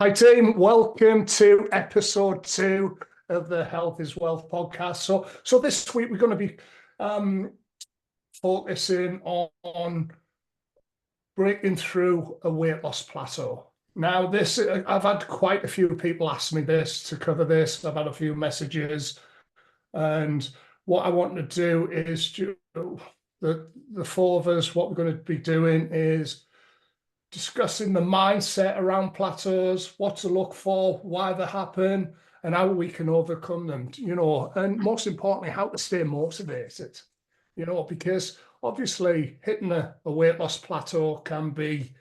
Hi team, welcome to episode 2 of the Health is Wealth podcast. So this week we're going to be focusing on breaking through a weight loss plateau. Now, I've had quite a few people ask me this to cover this. I've had a few messages, and what I want to do is the four of us. What we're going to be doing is discussing the mindset around plateaus, what to look for, why they happen, and how we can overcome them, and most importantly, how to stay motivated, because obviously hitting a weight loss plateau can be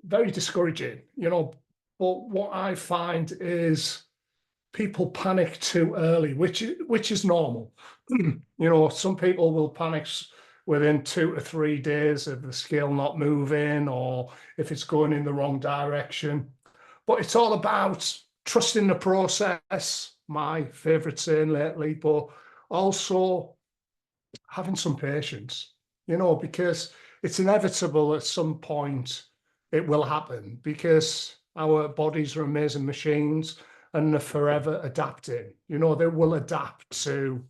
very discouraging, but what I find is people panic too early, which is normal. Some people will panic within 2 to 3 days of the scale not moving, or if it's going in the wrong direction. But it's all about trusting the process, my favorite saying lately, but also having some patience, because it's inevitable at some point it will happen, because our bodies are amazing machines and they're forever adapting. They will adapt to,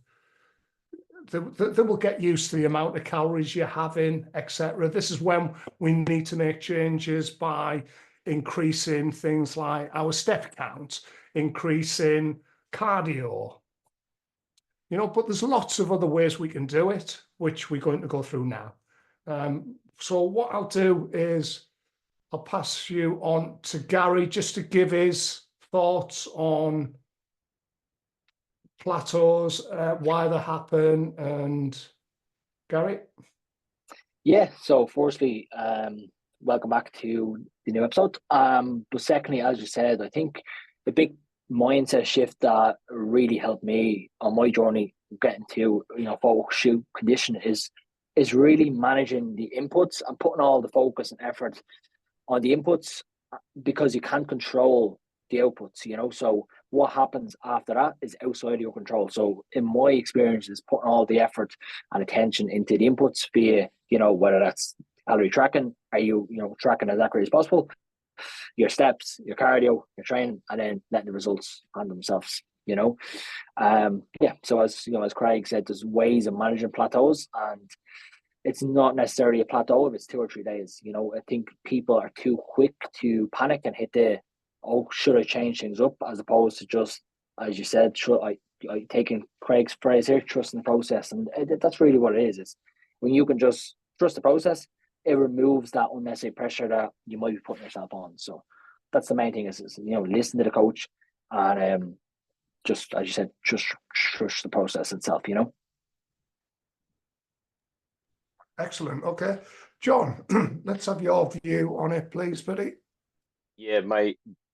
they will get used to the amount of calories you're having, etc. This is when we need to make changes by increasing things like our step count, increasing cardio, but there's lots of other ways we can do it, which we're going to go through now. So what I'll do is I'll pass you on to Gary just to give his thoughts on plateaus, why they happen, and Gary. Yeah, so firstly, welcome back to the new episode. But secondly, as you said, I think the big mindset shift that really helped me on my journey getting to, full shoot condition is really managing the inputs and putting all the focus and effort on the inputs, because you can't control the outputs. So what happens after that is outside of your control. So in my experience, is putting all the effort and attention into the inputs via, whether that's calorie tracking, are you, tracking as accurate as possible, your steps, your cardio, your training, and then letting the results on themselves. So as Craig said, there's ways of managing plateaus, and it's not necessarily a plateau if it's 2 or 3 days. I think people are too quick to panic and hit should I change things up, as opposed to just, as you said, I taking Craig's phrase here, trusting the process. And that's really what it is. It's when you can just trust the process, it removes that unnecessary pressure that you might be putting yourself on. So that's the main thing is listen to the coach, and just, as you said, just trust the process itself, Excellent. Okay. John, let's have your view on it, please, buddy. Yeah,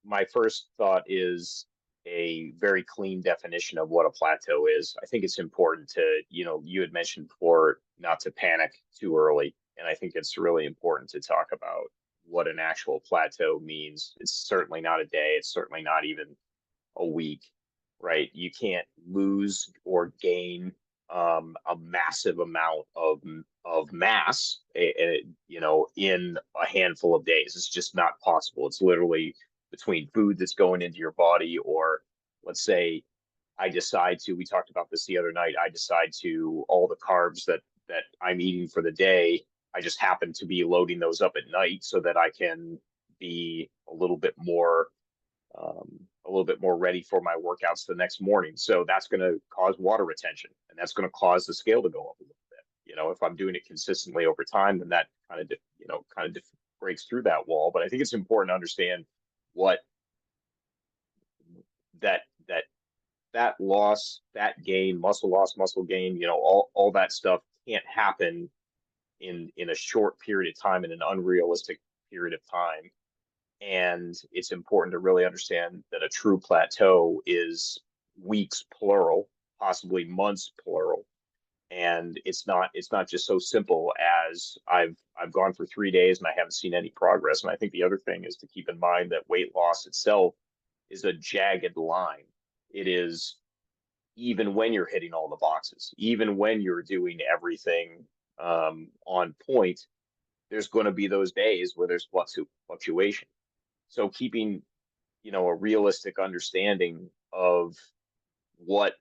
my first thought is a very clean definition of what a plateau is. I think it's important to, you had mentioned before, not to panic too early. And I think it's really important to talk about what an actual plateau means. It's certainly not a day. It's certainly not even a week, right? You can't lose or gain a massive amount of mass, in a handful of days. It's just not possible. It's literally between food that's going into your body, or let's say we talked about this the other night, I decide to, all the carbs that I'm eating for the day, I just happen to be loading those up at night so that I can be a little bit more ready for my workouts the next morning. So that's going to cause water retention, and that's going to cause the scale to go up a little bit. If I'm doing it consistently over time, then that kind of breaks through that wall. But I think it's important to understand what that loss, that gain, muscle loss, muscle gain, all that stuff can't happen in a short period of time, in an unrealistic period of time. And it's important to really understand that a true plateau is weeks, plural, possibly months, plural. And it's not just so simple as I've gone for 3 days and I haven't seen any progress. And I think the other thing is to keep in mind that weight loss itself is a jagged line. It is, even when you're hitting all the boxes, even when you're doing everything on point, there's going to be those days where there's fluctuation. So keeping, a realistic understanding of what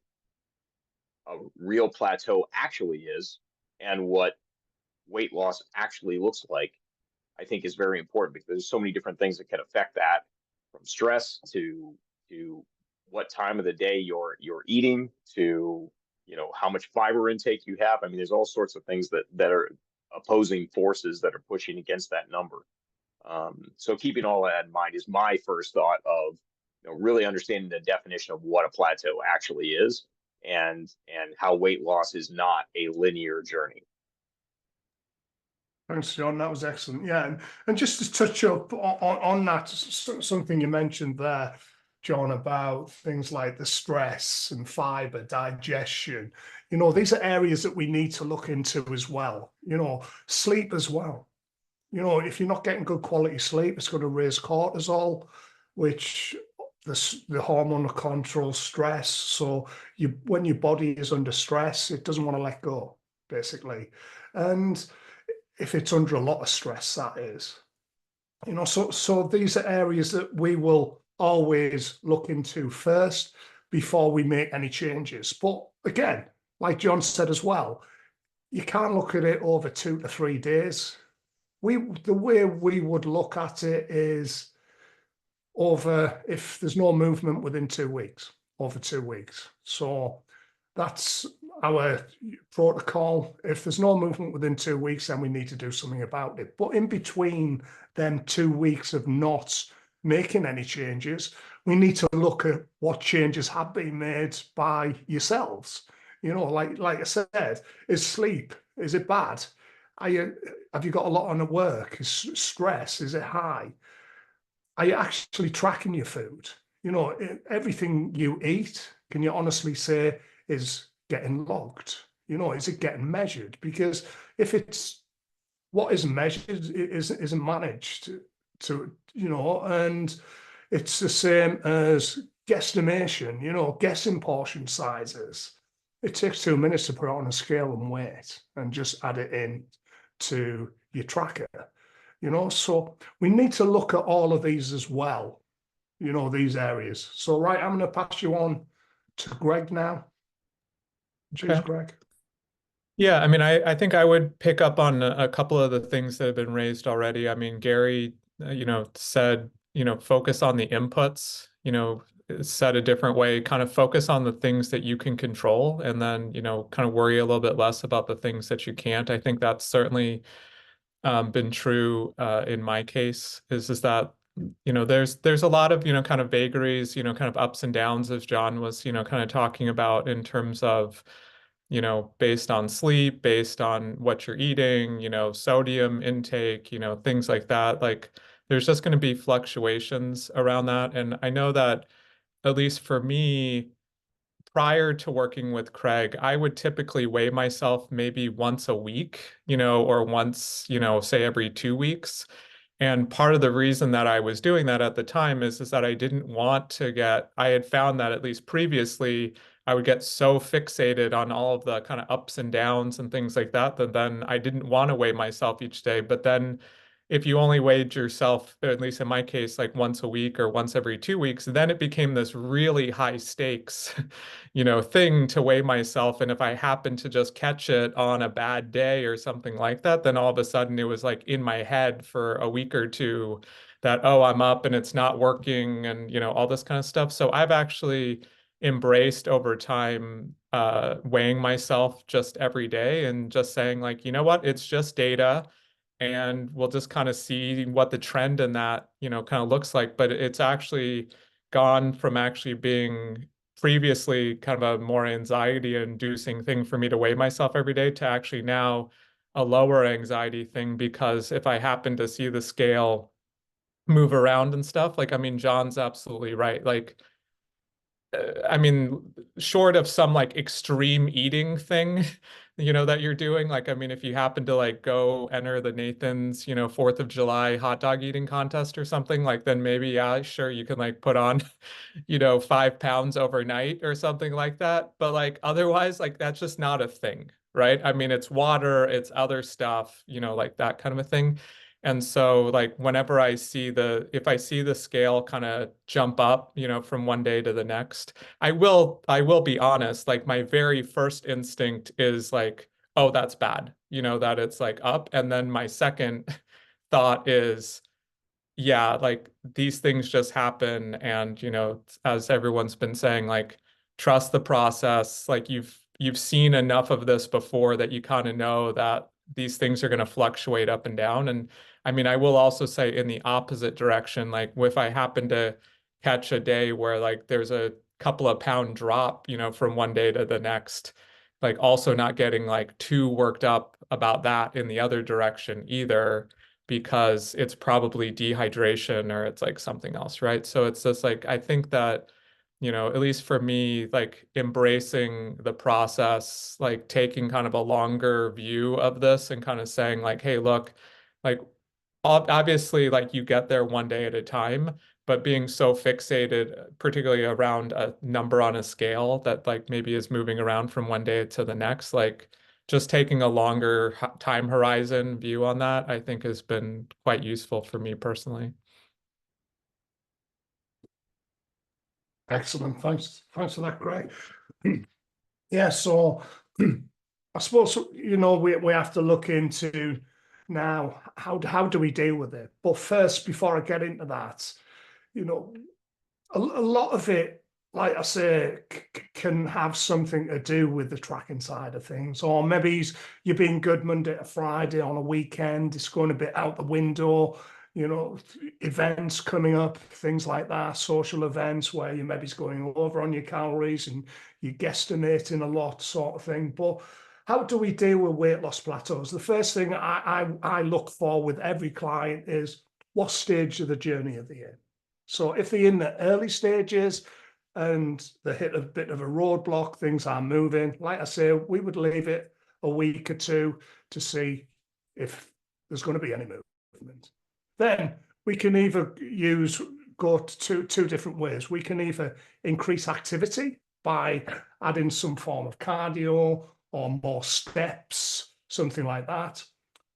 a real plateau actually is and what weight loss actually looks like, I think is very important, because there's so many different things that can affect that, from stress to what time of the day you're eating, to how much fiber intake you have. I mean, there's all sorts of things that are opposing forces that are pushing against that number. So keeping all that in mind is my first thought of really understanding the definition of what a plateau actually is, and how weight loss is not a linear journey. Thanks, John. That was excellent. Yeah, and just to touch up on that, something you mentioned there, John, about things like the stress and fiber, digestion. These are areas that we need to look into as well. Sleep as well. If you're not getting good quality sleep, it's going to raise cortisol, which the hormone controls stress. So when your body is under stress, it doesn't want to let go, basically. And if it's under a lot of stress, that is. So these are areas that we will always look into first before we make any changes. But again, like John said as well, you can't look at it over 2 to 3 days. The way we would look at it is over, if there's no movement within 2 weeks, over 2 weeks. So that's our protocol. If there's no movement within 2 weeks, then we need to do something about it. But in between them 2 weeks of not making any changes, we need to look at what changes have been made by yourselves. Like I said, is sleep, is it bad? Have you got a lot on at work? Is stress, is it high? Are you actually tracking your food? Everything you eat, can you honestly say is getting logged? Is it getting measured? Because if it's what isn't measured, it isn't managed and it's the same as guesstimation, guessing portion sizes. It takes 2 minutes to put it on a scale and weight and just add it in to your tracker. So we need to look at all of these as well, these areas. So, right, I'm going to pass you on to Greg now. Cheers, Okay. Greg. Yeah, I mean, I think I would pick up on a couple of the things that have been raised already. I mean, Gary, said, focus on the inputs, said a different way, kind of focus on the things that you can control, and then, kind of worry a little bit less about the things that you can't. I think that's certainly been true in my case, is that there's a lot of kind of vagaries, kind of ups and downs, as John was kind of talking about, in terms of based on sleep, based on what you're eating, sodium intake, things like that. Like, there's just going to be fluctuations around that. And I know that, at least for me, prior to working with Craig, I would typically weigh myself maybe once a week, or once, say every 2 weeks. And part of the reason that I was doing that at the time is that I didn't want to I had found that, at least previously, I would get so fixated on all of the kind of ups and downs and things like that, that then I didn't want to weigh myself each day. But then if you only weighed yourself, at least in my case, like once a week or once every 2 weeks, then it became this really high stakes, thing to weigh myself. And if I happened to just catch it on a bad day or something like that, then all of a sudden it was like in my head for a week or two that, oh, I'm up and it's not working, and, all this kind of stuff. So I've actually embraced over time weighing myself just every day and just saying, like, you know what, it's just data, and we'll just kind of see what the trend in that, kind of looks like. But it's actually gone from actually being previously kind of a more anxiety inducing thing for me to weigh myself every day, to actually now a lower anxiety thing, because if I happen to see the scale move around and stuff, like, I mean, John's absolutely right. Like, I mean, short of some like extreme eating thing, that you're doing, like, I mean, if you happen to like go enter the Nathan's, 4th of July hot dog eating contest or something, like, then maybe, yeah, sure, you can like put on, 5 pounds overnight or something like that. But like, otherwise, like, that's just not a thing, right? I mean, it's water, it's other stuff, like that kind of a thing. And so like whenever if I see the scale kind of jump up, you know, from one day to the next, I will be honest, like my very first instinct is like, oh, that's bad, you know, that it's like up. And then my second thought is, yeah, like these things just happen. And, you know, as everyone's been saying, like trust the process. Like you've seen enough of this before that you kind of know that these things are going to fluctuate up and down. And I mean, I will also say in the opposite direction, like if I happen to catch a day where like there's a couple of pound drop, you know, from one day to the next, like also not getting like too worked up about that in the other direction either, because it's probably dehydration or it's like something else, right? So it's just like, I think that, you know, at least for me, like embracing the process, like taking kind of a longer view of this and kind of saying like, hey, look, like obviously like you get there one day at a time, but being so fixated, particularly around a number on a scale that like maybe is moving around from one day to the next, like just taking a longer time horizon view on that, I think has been quite useful for me personally. Excellent. Thanks for that, Greg. Yeah, so I suppose, you know, we have to look into now how do we deal with it? But first, before I get into that, you know, a lot of it, like I say, can have something to do with the tracking side of things. Or maybe you're being good Monday to Friday, on a weekend, it's going a bit out the window, you know, events coming up, things like that, social events where you maybe going over on your calories and you're guesstimating a lot, sort of thing. But how do we deal with weight loss plateaus? The first thing I look for with every client is, what stage of the journey are they in? So if they're in the early stages and they hit a bit of a roadblock, things are moving, like I say, we would leave it a week or two to see if there's going to be any movement. Then we can either go to two different ways. We can either increase activity by adding some form of cardio or more steps, something like that,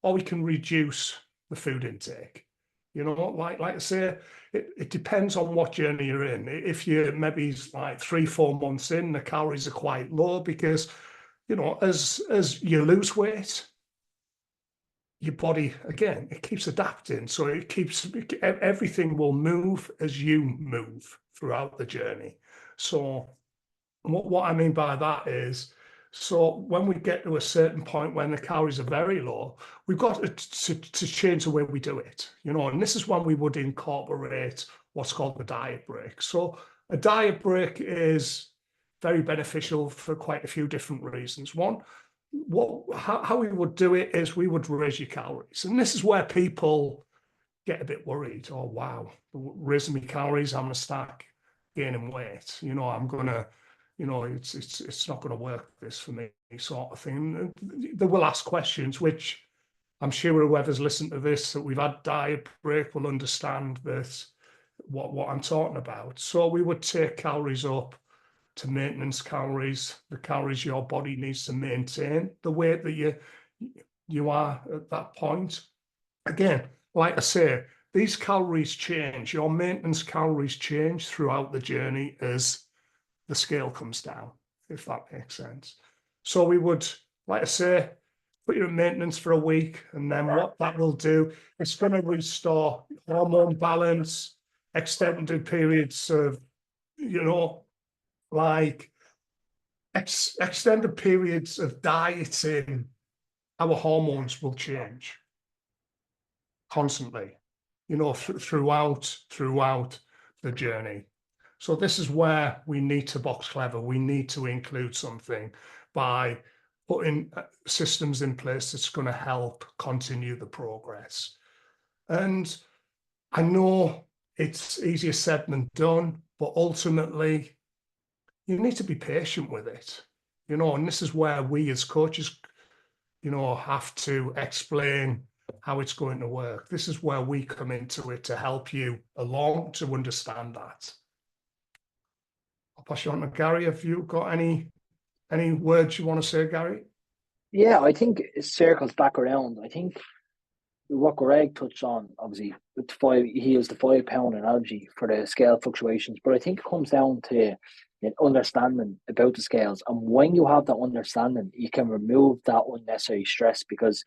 or we can reduce the food intake. You know, like I say, it depends on what journey you're in. If you're maybe like 3-4 months in, the calories are quite low because, you know, as you lose weight, your body, again, it keeps adapting. So everything will move as you move throughout the journey. So what I mean by that is, so when we get to a certain point when the calories are very low, we've got to change the way we do it, you know, and this is when we would incorporate what's called the diet break. So a diet break is very beneficial for quite a few different reasons. One, how we would do it is we would raise your calories. And this is where people get a bit worried. Oh, wow, raising my calories, I'm going to start gaining weight. You know, I'm going to, you know, it's not going to work this for me, sort of thing. They will ask questions, which I'm sure whoever's listened to this that we've had diet break will understand that what I'm talking about. So we would take calories up to maintenance calories, the calories your body needs to maintain the weight that you are at that point. Again, like I say, these calories change. Your maintenance calories change throughout the journey as the scale comes down, if that makes sense. So we would, like I say, put you in maintenance for a week, and then what that will do, it's going to restore hormone balance, extended periods of, you know, like extended periods of dieting, our hormones will change constantly, you know, throughout the journey. So this is where we need to box clever. We need to include something by putting systems in place that's going to help continue the progress. And I know it's easier said than done, but ultimately you need to be patient with it, you know, and this is where we as coaches, you know, have to explain how it's going to work. This is where we come into it to help you along to understand that. I'll pass you on to Gary. Have you got any words you want to say, Gary? Yeah, I think it circles back around. I think what Greg touched on, obviously, with he used the 5 pound analogy for the scale fluctuations, but I think it comes down to an understanding about the scales. And when you have that understanding, you can remove that unnecessary stress. Because,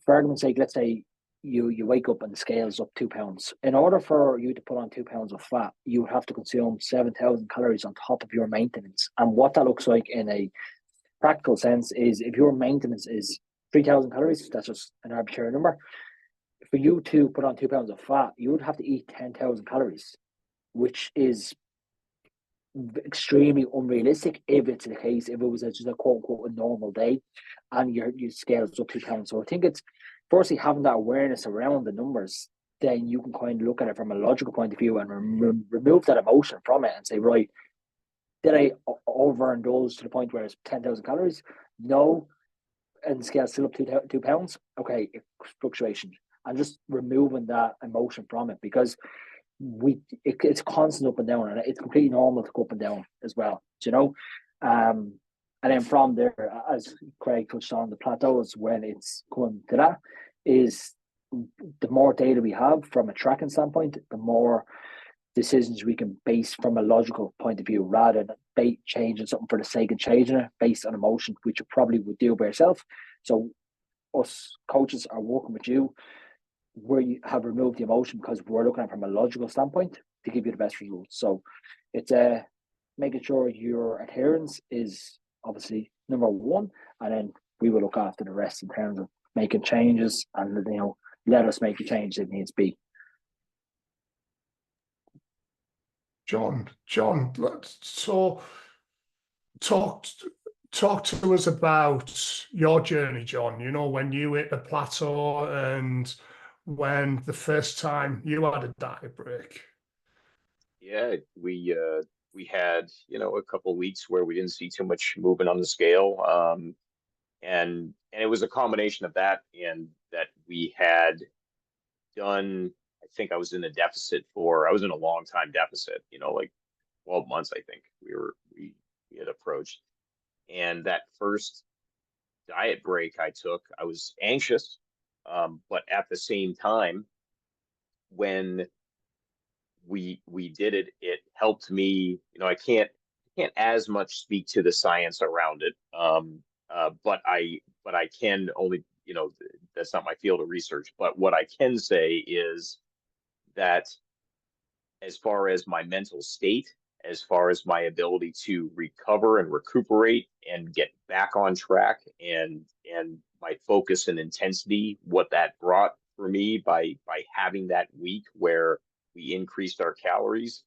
for argument's sake, let's say you wake up and the scale's up 2 pounds. In order for you to put on 2 pounds of fat, you would have to consume 7,000 calories on top of your maintenance. And what that looks like in a practical sense is, if your maintenance is 3,000 calories, that's just an arbitrary number. For you to put on 2 pounds of fat, you would have to eat 10,000 calories, which is extremely unrealistic if it's the case, if it was just a quote unquote a normal day and your scale is up 2 pounds. So I think it's firstly having that awareness around the numbers, then you can kind of look at it from a logical point of view and remove that emotion from it and say, right, did I overindulge to the point where it's 10,000 calories? No. And the scale's still up 2 pounds. Okay, fluctuation. And just removing that emotion from it, because it's constant up and down, and it's completely normal to go up and down as well, you know. And then from there, as Craig touched on, the plateaus, when it's going to that, is the more data we have from a tracking standpoint, the more decisions we can base from a logical point of view, rather than changing something for the sake of changing it based on emotion, which you probably would do by yourself. So us coaches are working with you where you have removed the emotion, because we're looking at it from a logical standpoint to give you the best results. So it's making sure your adherence is obviously number one, and then we will look after the rest in terms of making changes, and let us make the change that needs to be. John, so talk to us about your journey, John. When you hit the plateau and when the first time you had a diet break. Yeah, we had a couple of weeks where we didn't see too much movement on the scale, and it was a combination of that and that we had done. I think I was in a long time deficit, like 12 months. I think we had approached, and that first diet break I took, I was anxious, but at the same time, when we did it, it helped me. I can't as much speak to the science around it, but I can only, that's not my field of research. But what I can say is that as far as my mental state, as far as my ability to recover and recuperate and get back on track, and my focus and intensity, what that brought for me by having that week where we increased our calories,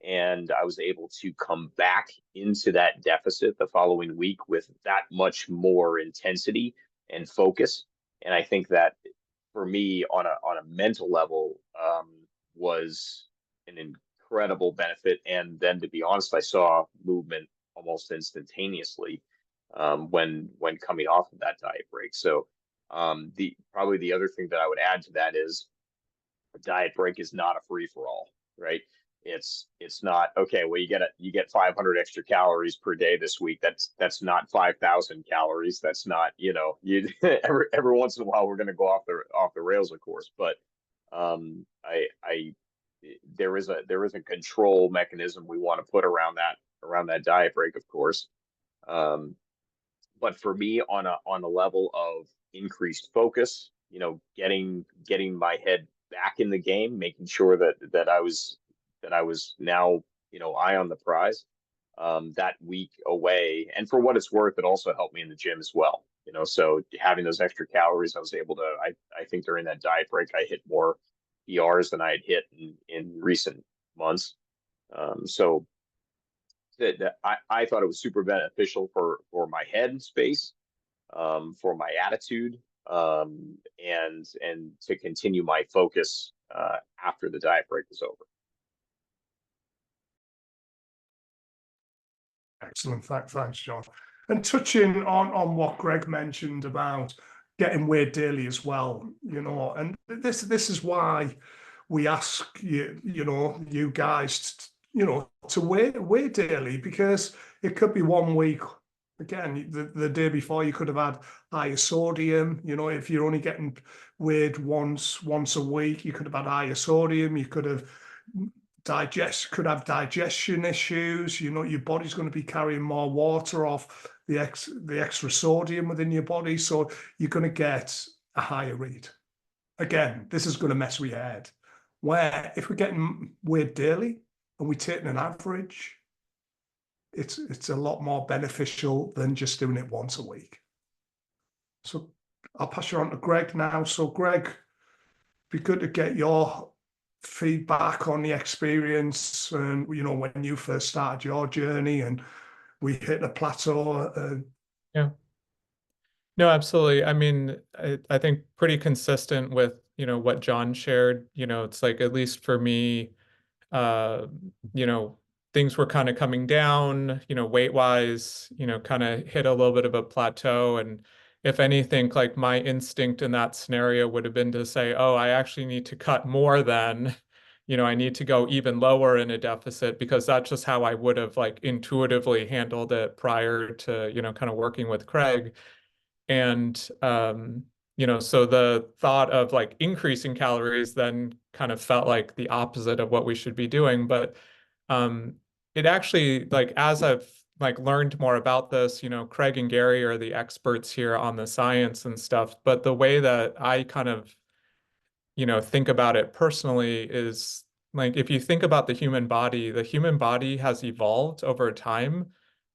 and I was able to come back into that deficit the following week with that much more intensity and focus. And I think that for me on a mental level, was an incredible benefit. And then, to be honest, I saw movement almost instantaneously when coming off of that diet break. So probably the other thing that I would add to that is a diet break is not a free for all, right? It's not, okay, well, you get 500 extra calories per day this week. That's not 5,000 calories. That's not, you every once in a while we're going to go off the rails, of course. But there is a control mechanism we want to put around that diet break, of course. But for me, on a level of increased focus, getting my head back in the game, making sure that I was now, eye on the prize, that week away. And for what it's worth, it also helped me in the gym as well. So having those extra calories, I was able to, I think during that diet break, I hit more PRs than I had hit in recent months. So I thought it was super beneficial for my head space, for my attitude, and to continue my focus after the diet break was over. Excellent. Thanks, John. And touching on what Greg mentioned about getting weighed daily as well, and this is why we ask you guys, to weigh daily, because it could be one week Again, the day before you could have had higher sodium. You know, if you're only getting weighed once a week, you could have had higher sodium. You could have digestion issues. You know, your body's going to be carrying more water off the extra sodium within your body, so you're going to get a higher read. Again, this is going to mess with your head. Where if we're getting weighed daily and we're taking an average, it's a lot more beneficial than just doing it once a week. So I'll pass you on to Greg now. So Greg, be good to get your feedback on the experience and, you know, when you first started your journey and we hit a plateau. Yeah. No, absolutely. I mean, I think pretty consistent with, you know, what John shared. You know, it's like, at least for me, uh, you know, things were kind of coming down, you know, weight wise, you know, kind of hit a little bit of a plateau. And if anything, like my instinct in that scenario would have been to say, oh, I actually need to cut more than, you know, I need to go even lower in a deficit, because that's just how I would have like intuitively handled it prior to, you know, kind of working with Craig. And you know, so the thought of like increasing calories then kind of felt like the opposite of what we should be doing. But um, it actually, like, as I've like learned more about this, you know, Craig and Gary are the experts here on the science and stuff. But the way that I kind of, you know, think about it personally is like, if you think about the human body has evolved over time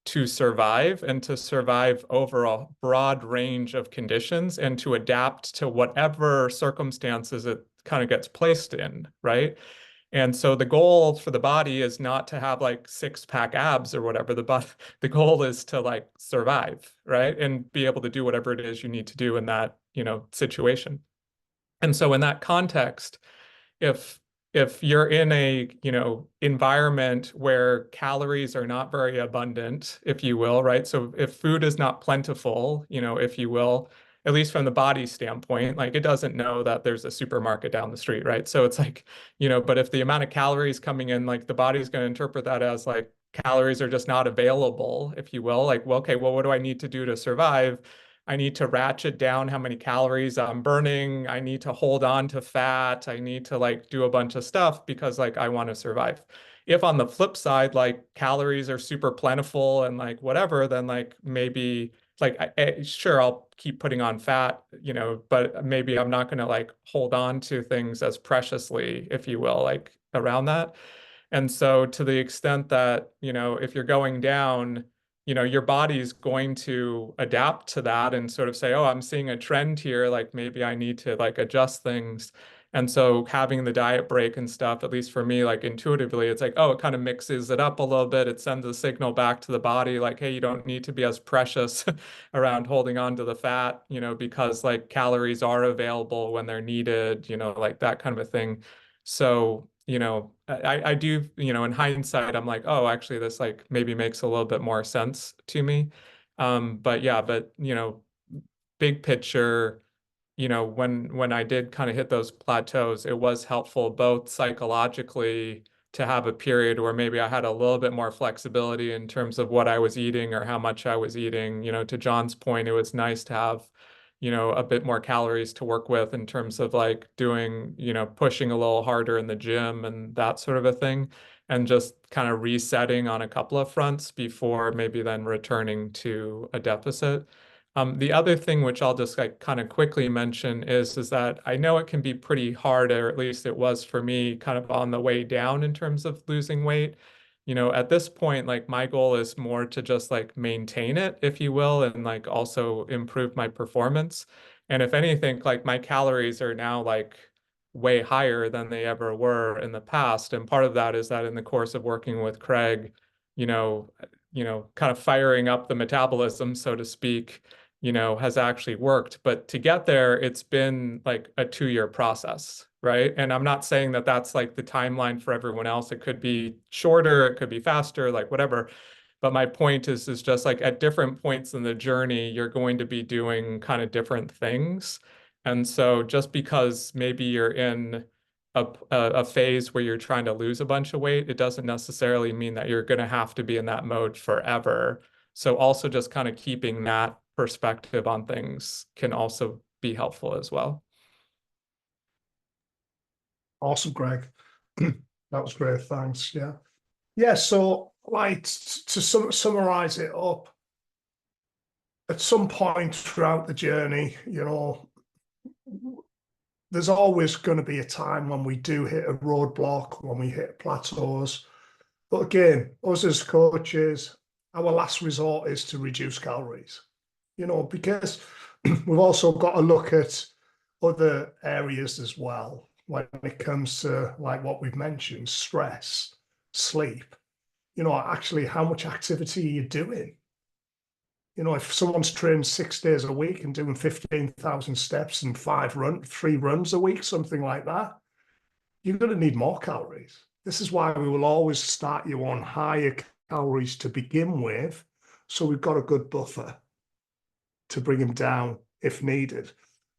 to survive, and to survive over a broad range of conditions, and to adapt to whatever circumstances it kind of gets placed in, right? And so the goal for the body is not to have like six-pack abs or whatever. The goal is to like survive, right? And be able to do whatever it is you need to do in that, you know, situation. And so in that context, if if you're in a, you know, environment where calories are not very abundant, if you will, right? So if food is not plentiful, you know, if you will, at least from the body standpoint, like it doesn't know that there's a supermarket down the street, right? So it's like, you know, but if the amount of calories coming in, like the body's going to interpret that as like calories are just not available, if you will, like, well, okay, well, what do I need to do to survive? I need to ratchet down how many calories I'm burning. I need to hold on to fat. I need to like do a bunch of stuff because like I want to survive. If on the flip side, like calories are super plentiful and like whatever, then like maybe like sure, I'll keep putting on fat, you know, but maybe I'm not going to like hold on to things as preciously, if you will, like around that. And so to the extent that, you know, if you're going down, you know, your body's going to adapt to that and sort of say, oh, I'm seeing a trend here, like maybe I need to like adjust things. And so having the diet break and stuff, at least for me, like intuitively, it's like, oh, it kind of mixes it up a little bit. It sends a signal back to the body like, hey, you don't need to be as precious around holding on to the fat, you know, because like calories are available when they're needed, you know, like that kind of a thing. So, you know, I do, you know, in hindsight, I'm like, oh, actually, this like maybe makes a little bit more sense to me. But yeah, but you know, big picture, you know, when I did kind of hit those plateaus, it was helpful both psychologically to have a period where maybe I had a little bit more flexibility in terms of what I was eating or how much I was eating. You know, to John's point, it was nice to have, you know, a bit more calories to work with in terms of like doing, you know, pushing a little harder in the gym and that sort of a thing, and just kind of resetting on a couple of fronts before maybe then returning to a deficit. The other thing which I'll just like kind of quickly mention is that I know it can be pretty hard, or at least it was for me, kind of on the way down in terms of losing weight. You know, at this point, like my goal is more to just like maintain it, if you will, and like also improve my performance. And if anything, like my calories are now like way higher than they ever were in the past. And part of that is that in the course of working with Craig, you know, kind of firing up the metabolism, so to speak, you know, has actually worked. But to get there, it's been like a 2-year process, right? And I'm not saying that that's like the timeline for everyone else. It could be shorter, it could be faster, like whatever. But my point is just like at different points in the journey, you're going to be doing kind of different things. And so just because maybe you're in a phase where you're trying to lose a bunch of weight, it doesn't necessarily mean that you're going to have to be in that mode forever. So also just kind of keeping that perspective on things can also be helpful as well. Awesome, Greg. That was great. Thanks. Yeah. Yeah. So, like, to summarize it up, at some point throughout the journey, there's always going to be a time when we do hit a roadblock, when we hit plateaus. But again, us as coaches, our last resort is to reduce calories, because we've also got to look at other areas as well when it comes to, like what we've mentioned, stress, sleep, actually how much activity are you doing? If someone's trained 6 days a week and doing 15,000 steps and 3 runs a week, something like that, you're going to need more calories. This is why we will always start you on higher calories to begin with. So we've got a good buffer to bring them down if needed.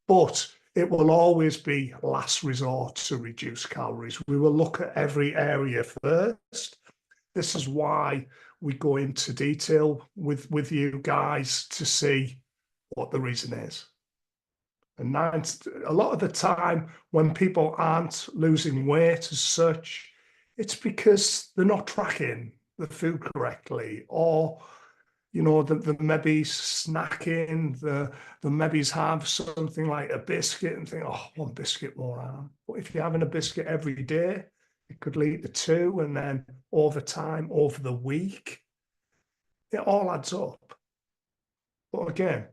But it will always be last resort to reduce calories. We will look at every area first. This is why we go into detail with you guys to see what the reason is. And a lot of the time when people aren't losing weight as such, it's because they're not tracking the food correctly, or the maybe snacking, the maybe have something like a biscuit and think, oh, one biscuit more on. But if you're having a biscuit every day, it could lead to 2, and then over time, over the week, it all adds up. But again,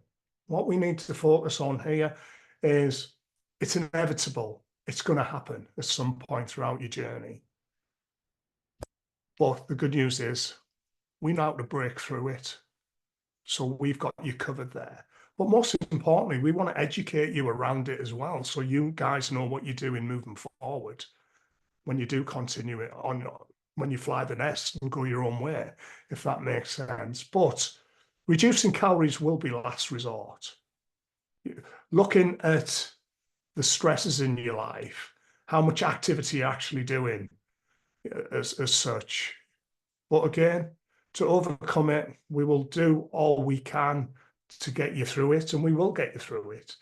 what we need to focus on here is it's inevitable. It's going to happen at some point throughout your journey. But the good news is we know how to break through it. So we've got you covered there. But most importantly, we want to educate you around it as well. So you guys know what you're doing moving forward when you do continue it on, when you fly the nest and go your own way, if that makes sense. But reducing calories will be last resort. Looking at the stresses in your life, how much activity you're actually doing as such. But again, to overcome it, we will do all we can to get you through it, and we will get you through it.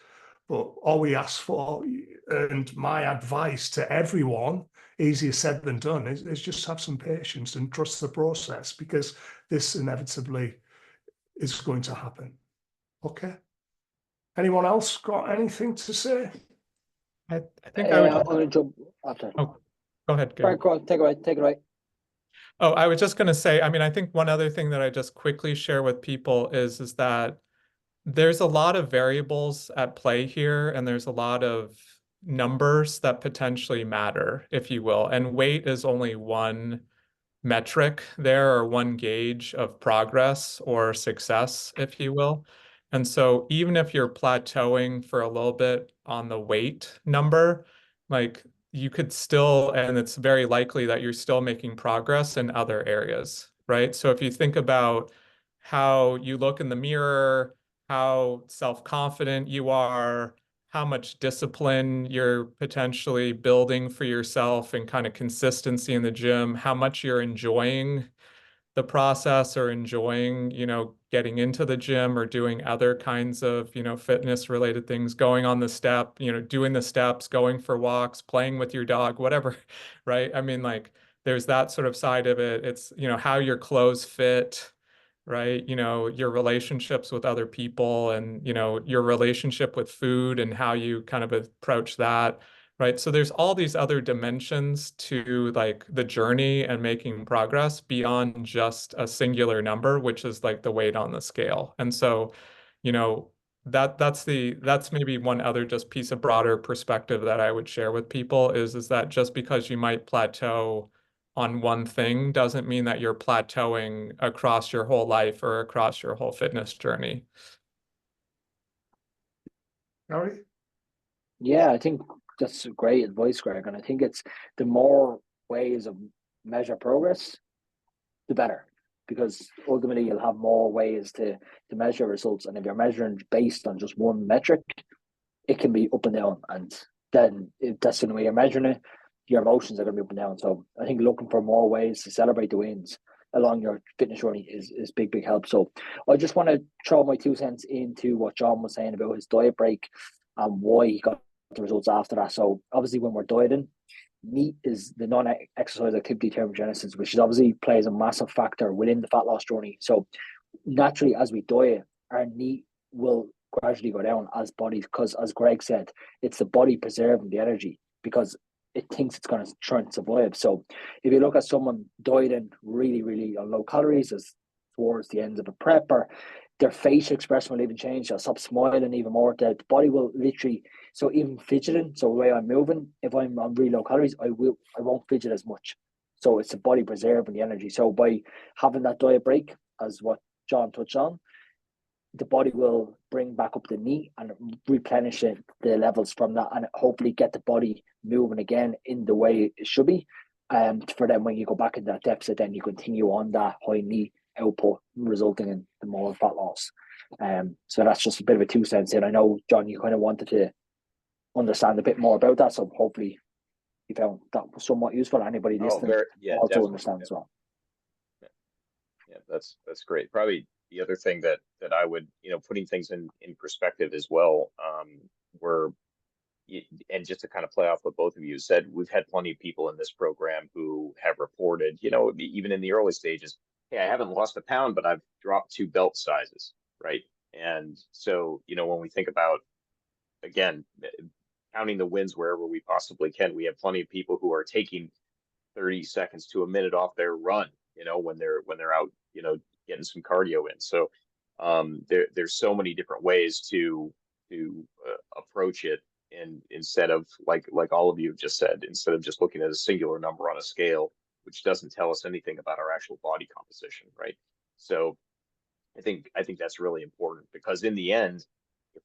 But all we ask for, and my advice to everyone, easier said than done, is just have some patience and trust the process, because this inevitably is going to happen. Okay. Anyone else got anything to say? I think I would. I'm going to jump after. Oh, go ahead, Gary. Right, go on, take it away. Oh, I was just going to say, I mean, I think one other thing that I just quickly share with people is that there's a lot of variables at play here, and there's a lot of numbers that potentially matter, if you will. And weight is only one metric there, or one gauge of progress or success, if you will. And so even if you're plateauing for a little bit on the weight number, like you could still, and it's very likely that you're still making progress in other areas, right? So if you think about how you look in the mirror, how self-confident you are, how much discipline you're potentially building for yourself and kind of consistency in the gym, how much you're enjoying the process or enjoying, getting into the gym or doing other kinds of, fitness related things, going on the step, doing the steps, going for walks, playing with your dog, whatever, right? I mean, like there's that sort of side of it. It's, how your clothes fit, right? Your relationships with other people and, your relationship with food and how you kind of approach that, right? So there's all these other dimensions to like the journey and making progress beyond just a singular number, which is like the weight on the scale. And so, that's maybe one other just piece of broader perspective that I would share with people is that just because you might plateau on one thing doesn't mean that you're plateauing across your whole life or across your whole fitness journey. Gary? Yeah, I think that's great advice, Greg. And I think it's the more ways of measure progress, the better. Because ultimately you'll have more ways to measure results. And if you're measuring based on just one metric, it can be up and down. And then if that's the way you're measuring it, your emotions are going to be up and down. So I think looking for more ways to celebrate the wins along your fitness journey is big help. So I just want to throw my 2 cents into what John was saying about his diet break and why he got the results after that. So obviously when we're dieting, NEAT is the non-exercise activity thermogenesis, which is obviously plays a massive factor within the fat loss journey. So naturally, as we diet, our NEAT will gradually go down as bodies, because as Greg said, it's the body preserving the energy because it thinks it's going to try and survive. So if you look at someone dieting really on low calories as towards the end of a prep, or their facial expression will even change, they'll stop smiling even more. The body will literally, so even fidgeting, so the way I'm moving, if I'm on really low calories, I won't fidget as much. So it's the body preserving the energy. So by having that diet break, as what John touched on, the body will bring back up the NEAT and replenish the levels from that, and hopefully get the body moving again in the way it should be. And for them, when you go back into that deficit, then you continue on that high NEAT output, resulting in the more fat loss. So that's just a bit of a 2 cents in. I know, John, you kind of wanted to understand a bit more about that, so hopefully you found that was somewhat useful. Anybody listening also understands as well. Yeah, that's great. Probably the other thing that I would, putting things in perspective as well, and just to kind of play off what both of you said, we've had plenty of people in this program who have reported, even in the early stages, hey, I haven't lost a pound, but I've dropped 2 belt sizes, right? And so, when we think about, again, counting the wins wherever we possibly can, we have plenty of people who are taking 30 seconds to a minute off their run, when they're out, getting some cardio in. So there's so many different ways to approach it, and instead of like all of you have just said, instead of just looking at a singular number on a scale, which doesn't tell us anything about our actual body composition, right? So I think that's really important, because in the end, if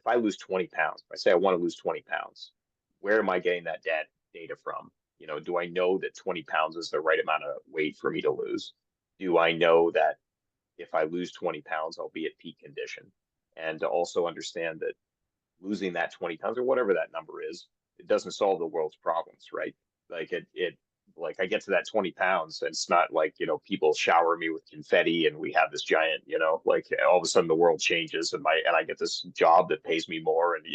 I lose 20 pounds, if I say I want to lose 20 pounds, where am I getting that data from? Do I know that 20 pounds is the right amount of weight for me to lose? Do I know that if I lose 20 pounds, I'll be at peak condition? And to also understand that losing that 20 pounds or whatever that number is, it doesn't solve the world's problems, right? Like like I get to that 20 pounds, and it's not like, people shower me with confetti and we have this giant, like all of a sudden the world changes and I get this job that pays me more. And,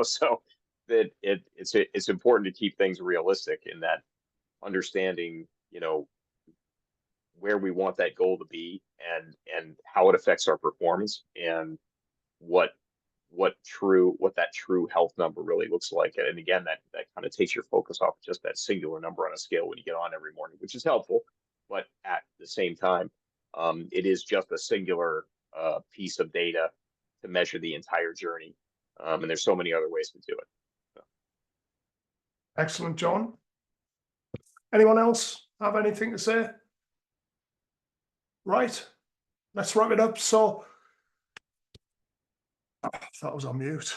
so that it's important to keep things realistic in that understanding, where we want that goal to be, and how it affects our performance, and what that true health number really looks like. And again, that kind of takes your focus off just that singular number on a scale when you get on every morning, which is helpful. But at the same time, it is just a singular piece of data to measure the entire journey. And there's so many other ways to do it. So. Excellent, John. Anyone else have anything to say? Right, let's wrap it up. So, that was on mute.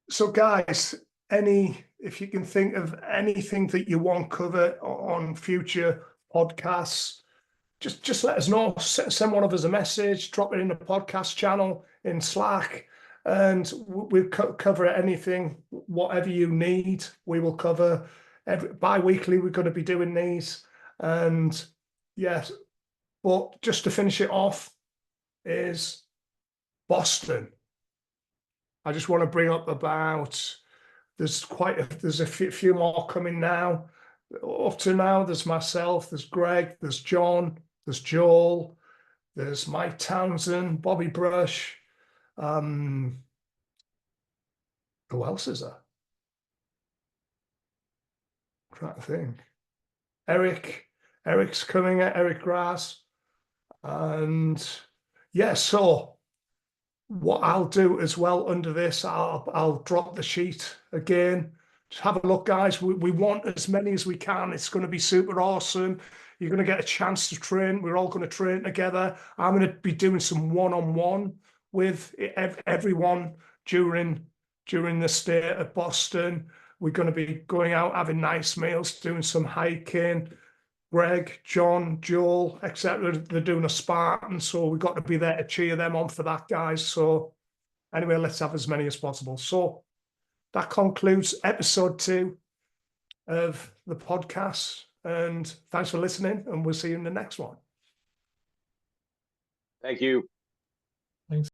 So guys, if you can think of anything that you want covered on future podcasts, just let us know. Send one of us a message, drop it in the podcast channel in Slack, and we'll cover anything, whatever you need. We will cover. Bi-weekly, we're going to be doing these. And yes, but just to finish it off is Boston. I just want to bring up about, there's a few more coming now. Up to now, there's myself, there's Greg, there's John, there's Joel, there's Mike Townsend, Bobby Brush. Who else is there? I'm trying to think. Eric's coming, Eric Grass. And yeah, so what I'll do as well under this, I'll drop the sheet again. Just have a look, guys. We want as many as we can. It's going to be super awesome. You're going to get a chance to train. We're all going to train together. I'm going to be doing some one-on-one with everyone during the stay at Boston. We're going to be going out, having nice meals, doing some hiking. Greg, John, Joel, etc. They're doing a Spartan, so we've got to be there to cheer them on for that, guys. So anyway, let's have as many as possible. So that concludes episode 2 of the podcast. And thanks for listening, and we'll see you in the next one. Thank you. Thanks.